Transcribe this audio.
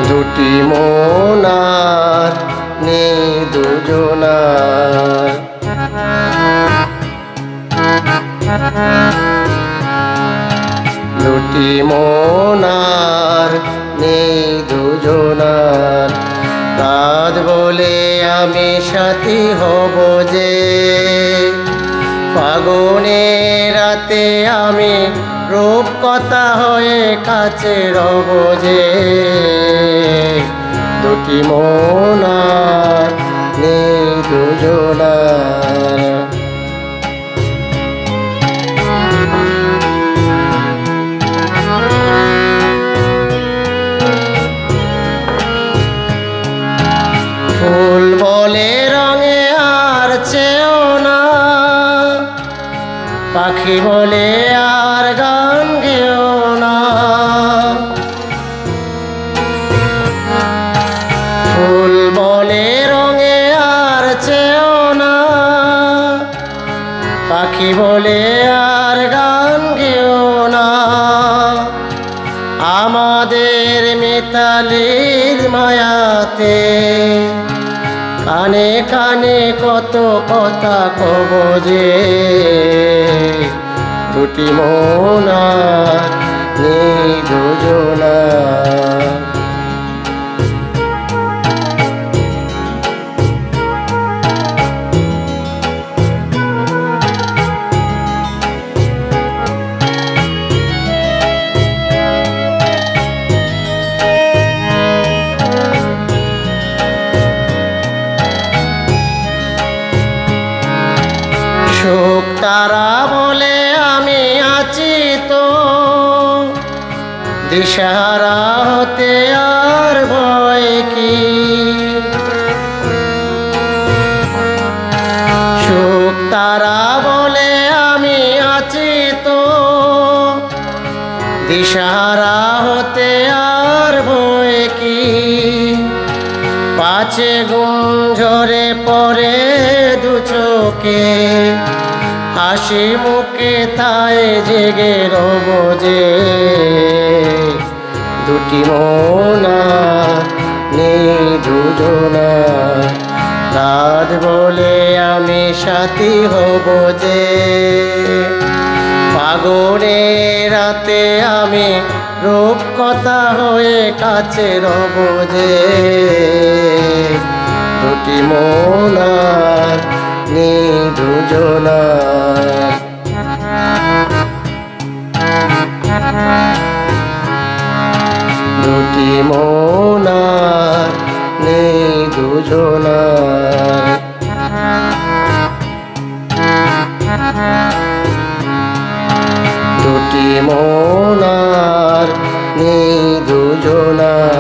দুটি মন আর নেই দুজনার, দুটি মন আর নেই দুজনার। রাত বলে আমি সাথী হব যে, ফাগুনের রাতে আমি রূপকথা হয়ে কাছে রব যে। দুটি মন আর নেই দুজনার। ফুল বলে রঙে আর চেও না, পাখি বলে আর গান গেও না। ফুল বলে রঙে আর চেও না, পাখি বলে আর গান গেও না। আমাদের মিতালির মায়াতে কানে কানে কত কথা কব যে। দুটি মন আর নেই দুজনার। সুখ তারা বলে আমি আছি তো, দিশাহারা হতে আর ভয় কি। সুখ তারা বলে আমি আছি তো, দিশাহারা হতে আর ভয় কি। পাছে গুণ ঝরে পড়ে দু চোখে, হাসি মুখে তাই জেগে রব যে। দুটি মন আর নেই দুজনার। রাত বলে আমি সাথী হব যে, ফাগুনের রাতে আমি রূপকথা হয়ে কাছে রব যে। দুটি মন আর নেই দুজনার। দুটি মন আর নেই দুজনার। দুটি মন আর নেই দুজনার।